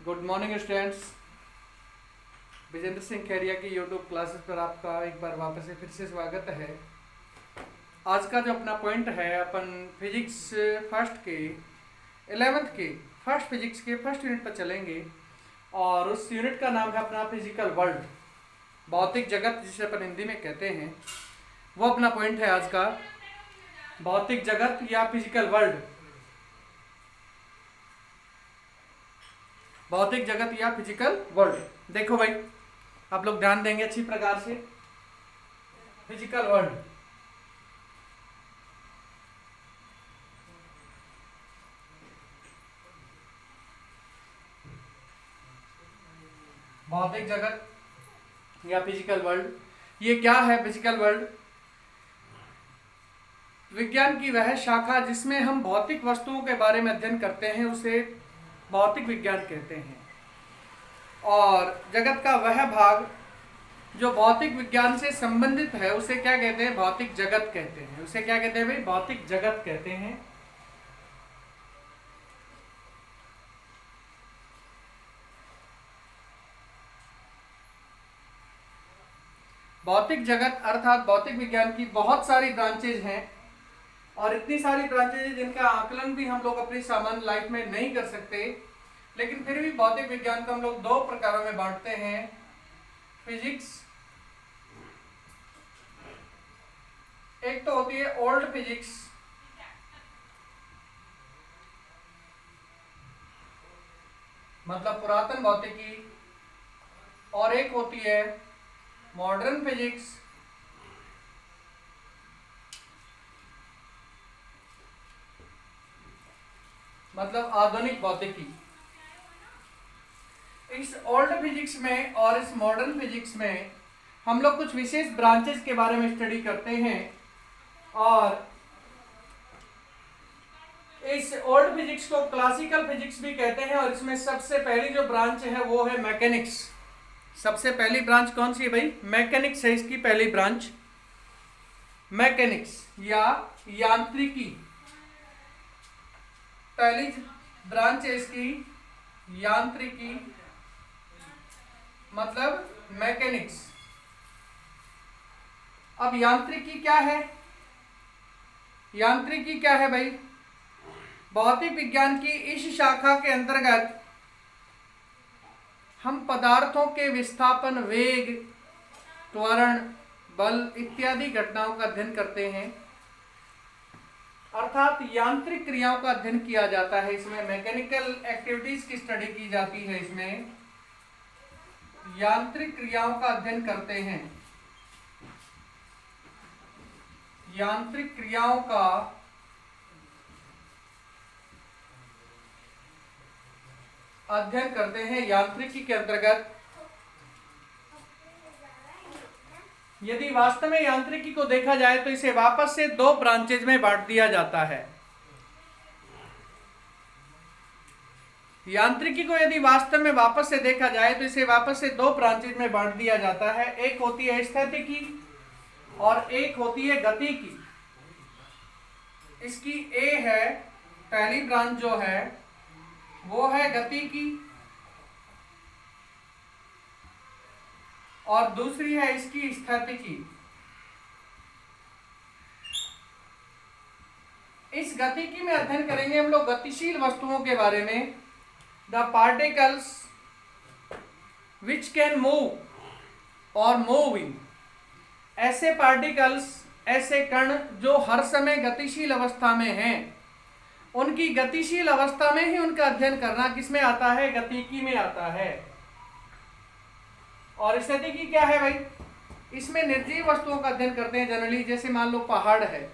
Good morning students. Vijendra Singh Khairiya की YouTube classes पर आपका एक बार वापस से फिर से स्वागत है। आज का जो अपना पॉइंट है, अपन फिजिक्स फर्स्ट के 11th के फर्स्ट फिजिक्स के फर्स्ट यूनिट पर चलेंगे और उस यूनिट का नाम है अपना फिजिकल वर्ल्ड, भौतिक जगत जिसे अपन हिंदी में कहते हैं। वो अपना पॉइंट है आज का, भौतिक जगत या फिजिकल वर्ल्ड, भौतिक जगत या फिजिकल वर्ल्ड। देखो भाई, आप लोग ध्यान देंगे अच्छी प्रकार से। फिजिकल वर्ल्ड, भौतिक जगत या फिजिकल वर्ल्ड, ये क्या है? फिजिकल वर्ल्ड विज्ञान की वह शाखा जिसमें हम भौतिक वस्तुओं के बारे में अध्ययन करते हैं, उसे भौतिक विज्ञान कहते हैं। और जगत का वह भाग जो भौतिक विज्ञान से संबंधित है, उसे क्या कहते हैं? भौतिक जगत कहते हैं। उसे क्या कहते हैं भाई? भौतिक जगत कहते हैं। भौतिक जगत अर्थात भौतिक विज्ञान की बहुत सारी ब्रांचेज हैं, और इतनी सारी ब्रांचेज जिनका आकलन भी हम लोग अपनी सामान्य लाइफ में नहीं कर सकते, लेकिन फिर भी भौतिक विज्ञान को हम लोग दो प्रकारों में बांटते हैं। फिजिक्स, एक तो होती है ओल्ड फिजिक्स, मतलब पुरातन भौतिकी, और एक होती है मॉडर्न फिजिक्स, मतलब आधुनिक भौतिकी। इस ओल्ड फिजिक्स में और इस मॉडर्न फिजिक्स में हम लोग कुछ विशेष ब्रांचेस के बारे में स्टडी करते हैं। और इस ओल्ड फिजिक्स को क्लासिकल फिजिक्स भी कहते हैं, और इसमें सबसे पहली जो ब्रांच है वो है मैकेनिक्स। सबसे पहली ब्रांच कौन सी है भाई? मैकेनिक्स है इसकी पहली ब्रांच। मैकेनिक्स या यांत्रिकी, पहली ब्रांच है इसकी यांत्रिकी, मतलब मैकेनिक्स। अब यांत्रिकी क्या है? यांत्रिकी क्या है भाई? भौतिक विज्ञान की इस शाखा के अंतर्गत हम पदार्थों के विस्थापन, वेग, त्वरण, बल इत्यादि घटनाओं का अध्ययन करते हैं, अर्थात यांत्रिक क्रियाओं का अध्ययन किया जाता है। इसमें मैकेनिकल एक्टिविटीज की स्टडी की जाती है। इसमें यांत्रिक क्रियाओं का अध्ययन करते हैं, यांत्रिक क्रियाओं का अध्ययन करते हैं। यांत्रिकी के अंतर्गत यदि वास्तव में यांत्रिकी को देखा जाए तो इसे वापस से दो ब्रांचेज में बांट दिया जाता है। यांत्रिकी को यदि वास्तव में वापस से देखा जाए तो इसे वापस से दो ब्रांचेज में बांट दिया जाता है। एक होती है स्थितिकी और एक होती है गतिकी। इसकी ए है, पहली ब्रांच जो है वो है गतिकी, और दूसरी है इसकी स्थितिकी। इस गतिकी में अध्ययन करेंगे हम लोग गतिशील वस्तुओं के बारे में। The particles which can move और मूविंग, ऐसे पार्टिकल्स, ऐसे कण जो हर समय गतिशील अवस्था में हैं, उनकी गतिशील अवस्था में ही उनका अध्ययन करना किसमें आता है? गतिकी में आता है। और स्थितिकी क्या है भाई? इसमें निर्जीव वस्तुओं का अध्ययन करते हैं जनरली। जैसे मान लो पहाड़ है,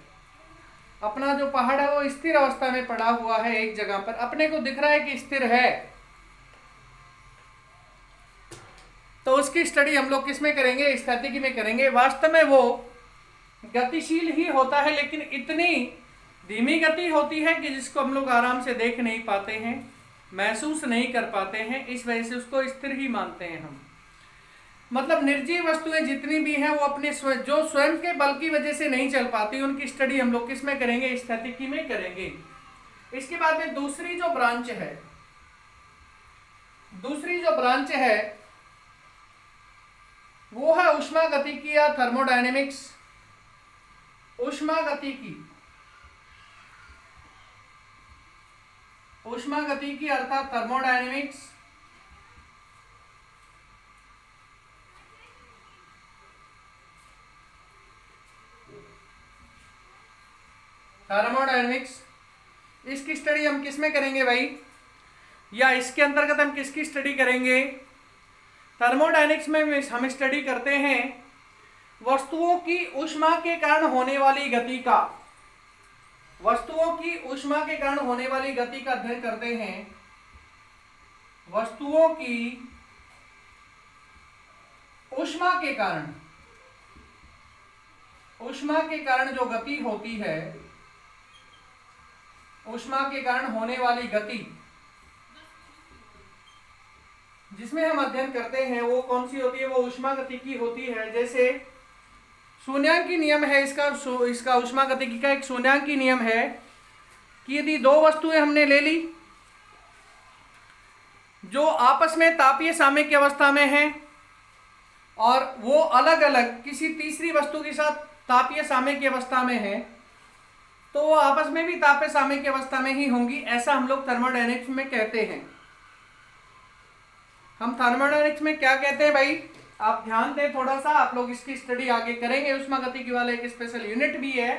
अपना जो पहाड़ है वो स्थिर अवस्था में पड़ा हुआ है एक जगह पर, अपने को दिख रहा है कि स्थिर है, तो उसकी स्टडी हम लोग किसमें करेंगे? स्थितिकी में करेंगे। वास्तव में वो गतिशील ही होता है, लेकिन इतनी धीमी गति होती है कि जिसको हम लोग आराम से देख नहीं पाते हैं, महसूस नहीं कर पाते हैं, इस वजह से उसको स्थिर ही मानते हैं हम। मतलब निर्जीव वस्तुएं जितनी भी हैं वो अपने जो स्वयं के बल की वजह से नहीं चल पाती, उनकी स्टडी हम लोग किसमें करेंगे? स्थितिकी में करेंगे। इसके बाद में दूसरी जो ब्रांच है दूसरी जो ब्रांच है वो है ऊष्मागतिकी या थर्मोडायनेमिक्स। ऊष्मागतिकी, ऊष्मागतिकी अर्थात थर्मोडायनेमिक्स। थर्मोडायनेमिक्स इसकी स्टडी हम किस में करेंगे भाई, या इसके अंतर्गत हम किसकी स्टडी करेंगे? थर्मोडायनेमिक्स में हम स्टडी करते हैं वस्तुओं की ऊष्मा के कारण होने वाली गति का, वस्तुओं की ऊष्मा के कारण होने वाली गति का अध्ययन करते हैं। वस्तुओं की ऊष्मा के कारण, ऊष्मा के कारण जो गति होती है, ऊष्मा के कारण होने वाली गति जिसमें हम अध्ययन करते हैं वो कौन सी होती है? वो ऊष्मागतिकी होती है। जैसे शून्यांकी नियम है इसका ऊष्मागतिकी का एक शून्यांकी नियम है कि यदि दो वस्तुएं हमने ले ली जो आपस में तापीय साम्य अवस्था में हैं और वो अलग अलग किसी तीसरी वस्तु के साथ तापीय साम्य अवस्था में है, तो वो आपस में भी तापीय साम्य अवस्था में ही होंगी, ऐसा हम लोग थर्मोडायनेमिक्स में कहते हैं। हम थर्मोडायनेमिक्स में क्या कहते हैं भाई, आप ध्यान दें थोड़ा सा, आप लोग इसकी स्टडी आगे करेंगे। ऊष्मागतिकी वाला एक स्पेशल यूनिट भी है,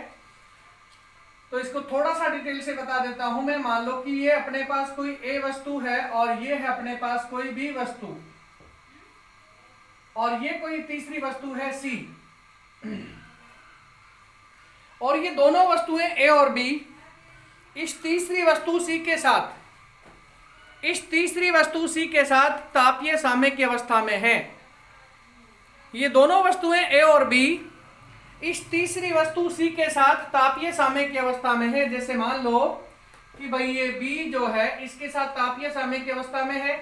तो इसको थोड़ा सा डिटेल से बता देता हूं मैं। मान लो कि ये अपने पास कोई ए वस्तु है और ये है अपने पास कोई बी वस्तु, और ये कोई तीसरी वस्तु है सी, और ये दोनों वस्तुएं ए और बी इस तीसरी वस्तु सी के साथ, इस तीसरी वस्तु सी के साथ तापीय साम्य की अवस्था में है। ये दोनों वस्तुएं ए और बी इस तीसरी वस्तु सी के साथ तापीय साम्य की अवस्था में है। जैसे मान लो कि भाई ये बी जो है इसके साथ तापीय साम्य की अवस्था में है,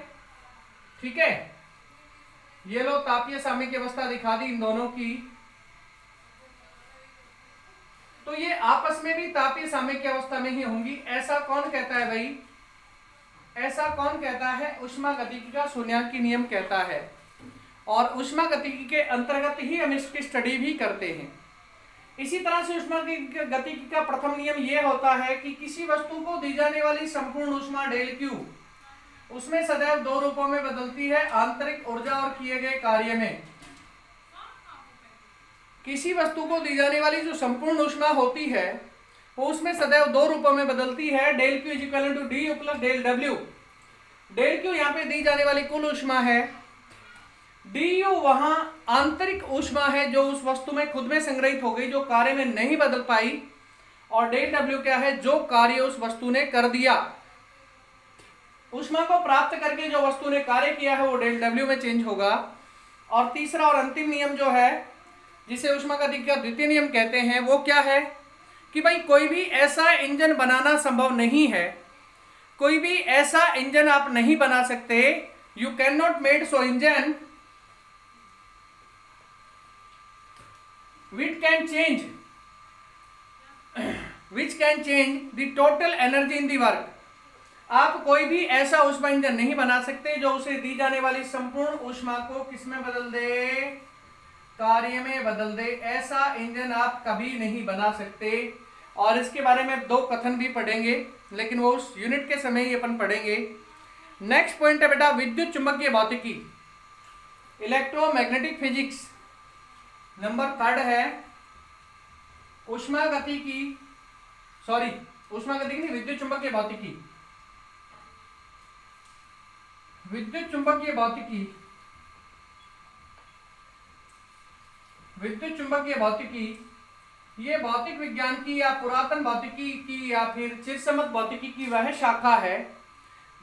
ठीक है। ये लो तापीय साम्य की अवस्था दिखा दी इन दोनों की, तो ये आपस में भी तापीय साम्य की अवस्था में ही होंगी। ऐसा कौन कहता है भाई? ऐसा कौन कहता है? ऊष्मागतिकी का शून्यांकी नियम कहता है। और ऊष्मागतिकी के अंतर्गत ही हम इसकी स्टडी भी करते हैं। इसी तरह से ऊष्मागतिकी का प्रथम नियम यह होता है कि किसी वस्तु को दी जाने वाली संपूर्ण ऊष्मा डेल क्यू उसमें सदैव दो रूपों में बदलती है, आंतरिक ऊर्जा और किए गए कार्य में। किसी वस्तु को दी जाने वाली जो संपूर्ण ऊष्मा होती है वो उसमें सदैव दो रूपों में बदलती है, del Q equal to D U plus del W. Del Q यहाँ पे दी जाने वाली कुल ऊष्मा है, डी यू वहां आंतरिक ऊष्मा है जो उस वस्तु में खुद में संग्रहित हो गई, जो कार्य में नहीं बदल पाई, और डेल डब्ल्यू क्या है? जो कार्य उस वस्तु ने कर दिया। ऊष्मा को प्राप्त करके जो वस्तु ने कार्य किया है वो डेल डब्ल्यू में चेंज होगा। और तीसरा और अंतिम नियम जो है जिसे ऊष्मागतिकी का द्वितीय नियम कहते हैं वो क्या है कि भाई कोई भी ऐसा इंजन बनाना संभव नहीं है, कोई भी ऐसा इंजन आप नहीं बना सकते, you can not made so engine which can change the total energy in the work। आप कोई भी ऐसा ऊष्मा इंजन नहीं बना सकते जो उसे दी जाने वाली संपूर्ण ऊष्मा को किसमें बदल दे? कार्य में बदल दे। ऐसा इंजन आप कभी नहीं बना सकते। और इसके बारे में दो कथन भी पढ़ेंगे, लेकिन वो उस यूनिट के समय ही अपन पढ़ेंगे। नेक्स्ट पॉइंट है बेटा विद्युत चुंबकीय भौतिकी, इलेक्ट्रोमैग्नेटिक फिजिक्स। नंबर 3 है ऊष्मागतिकी, सॉरी ऊष्मागतिकी नहीं, विद्युत चुंबकीय भौतिकी। विद्युत चुंबकीय भौतिकी, विद्युत चुंबकीय भौतिकी ये भौतिक विज्ञान की या पुरातन भौतिकी की या फिर चिरसम्मत भौतिकी की वह शाखा है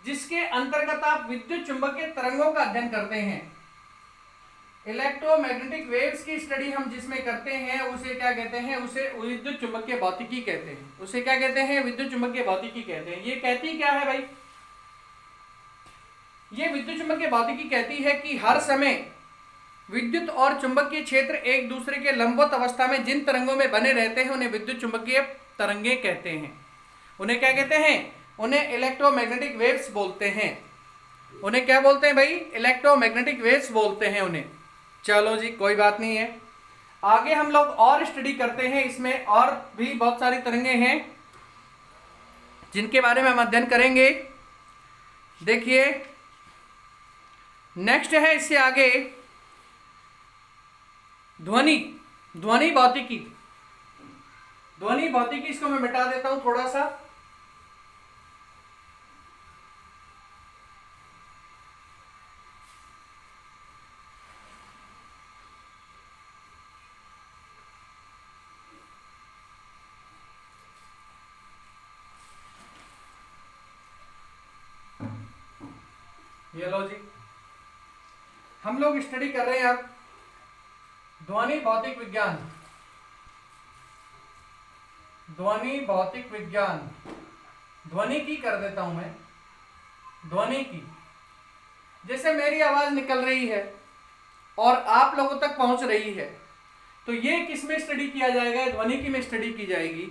जिसके अंतर्गत आप विद्युत चुंबकीय तरंगों का अध्ययन करते हैं। इलेक्ट्रोमैग्नेटिक वेव्स की स्टडी हम जिसमें करते हैं उसे क्या कहते हैं? उसे विद्युत चुंबकीय भौतिकी कहते हैं। उसे क्या कहते हैं? विद्युत चुंबकीय भौतिकी कहते हैं। ये कहती क्या है भाई? ये विद्युत चुंबकीय भौतिकी कहती है कि हर समय विद्युत और चुंबकीय क्षेत्र एक दूसरे के लंबवत अवस्था में जिन तरंगों में बने रहते हैं उन्हें विद्युत चुंबकीय तरंगे कहते हैं। उन्हें क्या कहते हैं? उन्हें इलेक्ट्रोमैग्नेटिक वेव्स बोलते हैं। उन्हें क्या बोलते हैं भाई? इलेक्ट्रोमैग्नेटिक वेव्स बोलते हैं उन्हें। चलो जी, कोई बात नहीं है। आगे हम लोग और स्टडी करते हैं, इसमें और भी बहुत सारी तरंगे हैं जिनके बारे में हम अध्ययन करेंगे। देखिए नेक्स्ट है इससे आगे ध्वनि, ध्वनि भौतिकी। ध्वनि भौतिकी, इसको मैं मिटा देता हूं थोड़ा सा। ये लो जी, हम लोग स्टडी कर रहे हैं अब ध्वनि भौतिक विज्ञान। ध्वनि भौतिक विज्ञान, ध्वनि की कर देता हूं मैं, ध्वनि की। जैसे मेरी आवाज निकल रही है और आप लोगों तक पहुंच रही है, तो ये किस में स्टडी किया जाएगा? ध्वनि की में स्टडी की जाएगी।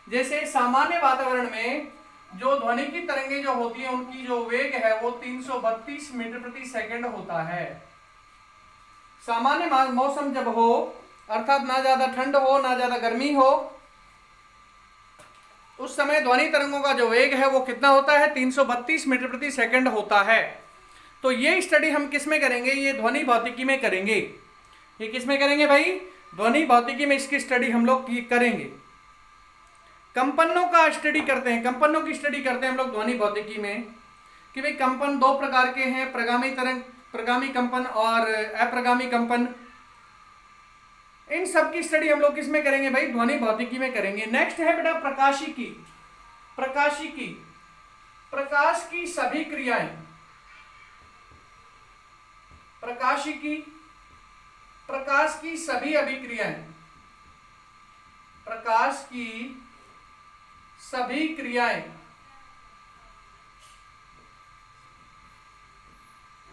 जैसे सामान्य वातावरण में जो ध्वनि की तरंगे जो होती है, उनकी जो वेग है वो 332 मीटर प्रति सेकंड होता है। सामान्य मौसम जब हो, अर्थात ना ज्यादा ठंड हो ना ज्यादा गर्मी हो, उस समय ध्वनि तरंगों का जो वेग है वो कितना होता है? 332 मीटर प्रति सेकंड होता है। तो ये स्टडी हम किस में करेंगे? ये ध्वनि भौतिकी में करेंगे। ये किस में करेंगे भाई? ध्वनि भौतिकी में इसकी स्टडी हम लोग करेंगे। कंपनों का स्टडी करते हैं, कंपनों की स्टडी करते हैं हम लोग ध्वनि भौतिकी में, कि भाई कंपन दो प्रकार के हैं, प्रगामी तरंग, प्रगामी कंपन और अप्रगामी कंपन। इन सब की स्टडी हम लोग किस में करेंगे भाई? ध्वनि भौतिकी में करेंगे। नेक्स्ट है बेटा प्रकाशिकी। प्रकाशिकी, प्रकाश की सभी क्रियाएं, प्रकाशिकी, प्रकाश की सभी अभिक्रियाएं, प्रकाश की सभी क्रियाएं,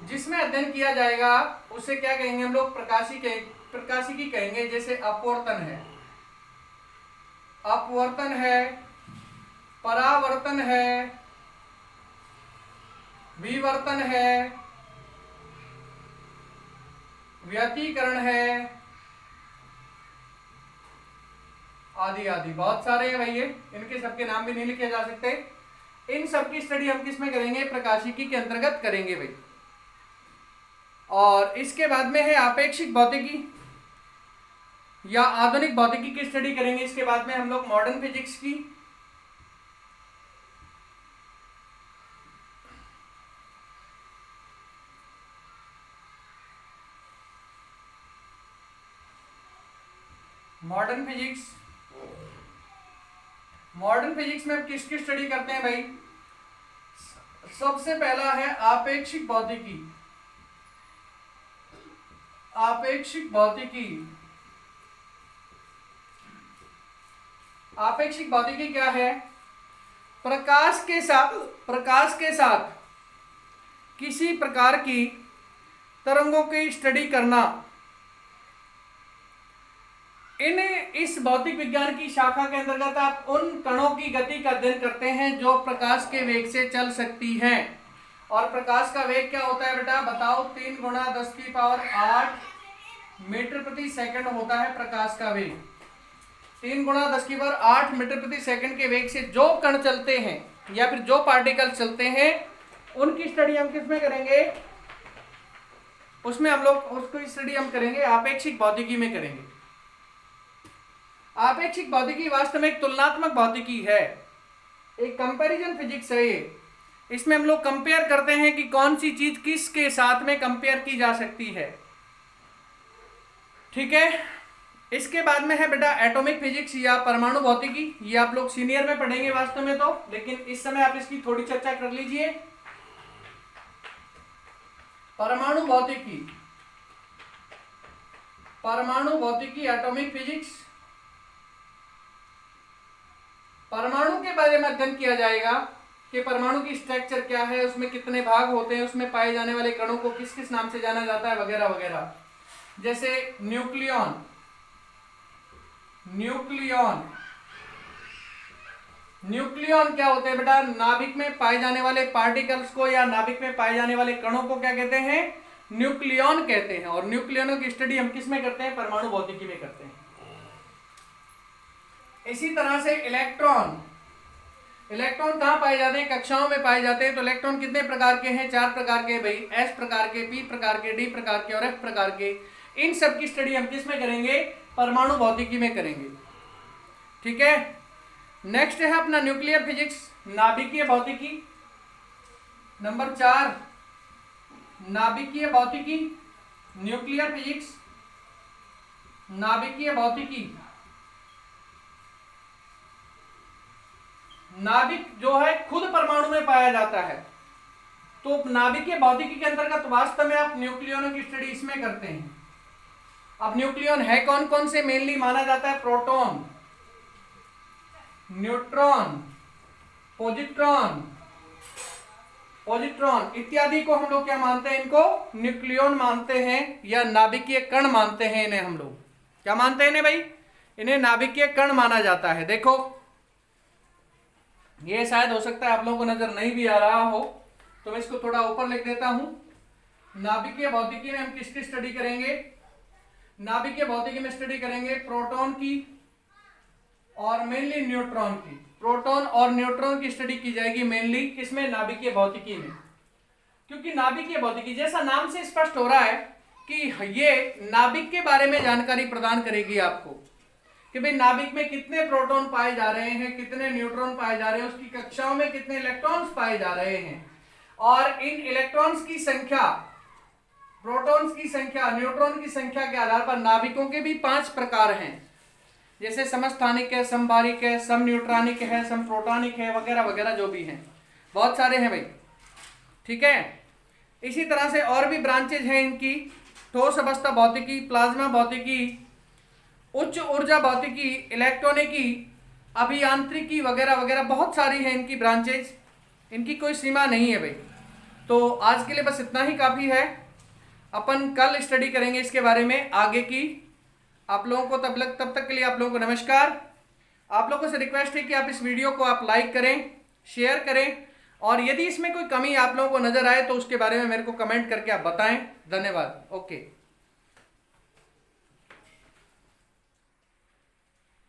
जिसमें अध्ययन किया जाएगा उसे क्या कहेंगे हम लोग? प्रकाशिकी कहेंगे। जैसे अपवर्तन है, अपवर्तन है, परावर्तन है, विवर्तन है, व्यतिकरण है, आदि आदि बहुत सारे हैं भाई। ये इनके सबके नाम भी नहीं लिखे जा सकते। इन सब की स्टडी हम किस में करेंगे? प्रकाशिकी के अंतर्गत करेंगे भाई। और इसके बाद में है आपेक्षिक भौतिकी या आधुनिक भौतिकी की स्टडी करेंगे। इसके बाद में हम लोग मॉडर्न फिजिक्स की, मॉडर्न फिजिक्स, मॉडर्न फिजिक्स में हम किसकी स्टडी करते हैं भाई? सबसे पहला है आपेक्षिक भौतिकी। आपेक्षिक भौतिकी, आपेक्षिक भौतिकी क्या है? प्रकाश के साथ किसी प्रकार की तरंगों की स्टडी करना। इस भौतिक विज्ञान की शाखा के अंतर्गत आप उन कणों की गति का अध्ययन करते हैं जो प्रकाश के वेग से चल सकती हैं। और प्रकाश का वेग क्या होता है बेटा? बताओ। 3 गुणा 10 की पावर 8 मीटर प्रति सेकंड होता है प्रकाश का वेग। 3 गुणा 10 की पावर 8 मीटर प्रति सेकंड के वेग से जो कण चलते हैं या फिर जो पार्टिकल चलते हैं, उनकी स्टडी हम किस में करेंगे? उसमें हम लोग उसको स्टडी हम करेंगे आपेक्षिक भौतिकी में करेंगे। आपेक्षिक भौतिकी वास्तव में एक तुलनात्मक भौतिकी है, एक कंपैरिजन फिजिक्स है ये। इसमें हम लोग कंपेयर करते हैं कि कौन सी चीज किस के साथ में कंपेयर की जा सकती है। ठीक है। इसके बाद में है बेटा एटॉमिक फिजिक्स या परमाणु भौतिकी। ये आप लोग सीनियर में पढ़ेंगे वास्तव में तो, लेकिन इस समय आप इसकी थोड़ी चर्चा कर लीजिए। परमाणु भौतिकी, परमाणु भौतिकी, एटॉमिक फिजिक्स। परमाणु के बारे में अध्ययन किया जाएगा कि परमाणु की स्ट्रक्चर क्या है, उसमें कितने भाग होते हैं, उसमें पाए जाने वाले कणों को किस किस नाम से जाना जाता है, वगैरह वगैरह। जैसे न्यूक्लियॉन, न्यूक्लियॉन, न्यूक्लियॉन क्या होते हैं बेटा? नाभिक में पाए जाने वाले पार्टिकल्स को या नाभिक में पाए जाने वाले कणों को क्या कहते हैं? न्यूक्लियॉन कहते हैं। और न्यूक्लियनों की स्टडी हम किस में करते हैं? परमाणु भौतिकी में करते हैं। इसी तरह से इलेक्ट्रॉन, इलेक्ट्रॉन कहां पाए जाते हैं? कक्षाओं में पाए जाते हैं। तो इलेक्ट्रॉन कितने प्रकार के हैं? 4 प्रकार के भाई, एस प्रकार के, पी प्रकार के, डी प्रकार के और एफ प्रकार के। इन सब की स्टडी हम किस में करेंगे? परमाणु भौतिकी में करेंगे। ठीक है। नेक्स्ट है अपना न्यूक्लियर फिजिक्स, नाभिकीय भौतिकी। नंबर 4 नाभिकीय भौतिकी, न्यूक्लियर फिजिक्स, नाभिकीय भौतिकी। नाभिक जो है खुद परमाणु में पाया जाता है, तो नाभिकीय भौतिकी के अंतर्गत वास्तव में आप न्यूक्लियनों की स्टडी इसमें करते हैं। अब न्यूक्लियन है कौन कौन से? मेनली माना जाता है प्रोटॉन, न्यूट्रॉन, पॉजिट्रॉन, पॉजिट्रॉन इत्यादि को हम लोग क्या मानते हैं? इनको न्यूक्लियन मानते हैं या नाभिकीय कण मानते हैं। इन्हें हम लोग क्या मानते हैं? इन्हें भाई, इन्हें नाभिकीय कण माना जाता है। देखो ये शायद हो सकता है आप लोगों को नजर नहीं भी आ रहा हो, तो मैं इसको थोड़ा ऊपर लिख देता हूं। नाभिकीय भौतिकी में हम किसकी स्टडी करेंगे? नाभिकीय भौतिकी में स्टडी करेंगे प्रोटॉन की और मेनली न्यूट्रॉन की। प्रोटॉन और न्यूट्रॉन की स्टडी की जाएगी मेनली किसमें? नाभिकीय भौतिकी में। क्योंकि नाभिकीय भौतिकी जैसा नाम से स्पष्ट हो रहा है कि ये नाभिक के बारे में जानकारी प्रदान करेगी आपको कि भाई नाभिक में कितने प्रोटॉन पाए जा रहे हैं, कितने न्यूट्रॉन पाए जा रहे हैं, उसकी कक्षाओं में कितने इलेक्ट्रॉन्स पाए जा रहे हैं, और इन इलेक्ट्रॉन्स की संख्या, प्रोटॉन्स की संख्या, न्यूट्रॉन की संख्या के आधार पर नाभिकों के भी 5 प्रकार हैं। जैसे समस्थानिक है, समबारिक है, सम न्यूट्रॉनिक है, सम प्रोटॉनिक है, वगैरह वगैरह जो भी हैं, बहुत सारे हैं भाई। ठीक है। इसी तरह से और भी ब्रांचेज हैं इनकी, ठोस अवस्था भौतिकी, प्लाज्मा भौतिकी, उच्च ऊर्जा भौतिकी, इलेक्ट्रॉनिकी, अभियांत्रिकी वगैरह वगैरह, बहुत सारी हैं इनकी ब्रांचेज। इनकी कोई सीमा नहीं है भाई। तो आज के लिए बस इतना ही काफ़ी है। अपन कल स्टडी करेंगे इसके बारे में आगे की। आप लोगों को तब तक के लिए आप लोगों को नमस्कार। आप लोगों से रिक्वेस्ट है कि आप इस वीडियो को आप लाइक करें, शेयर करें, और यदि इसमें कोई कमी आप लोगों को नज़र आए तो उसके बारे में मेरे को कमेंट करके आप बताएं। धन्यवाद। ओके।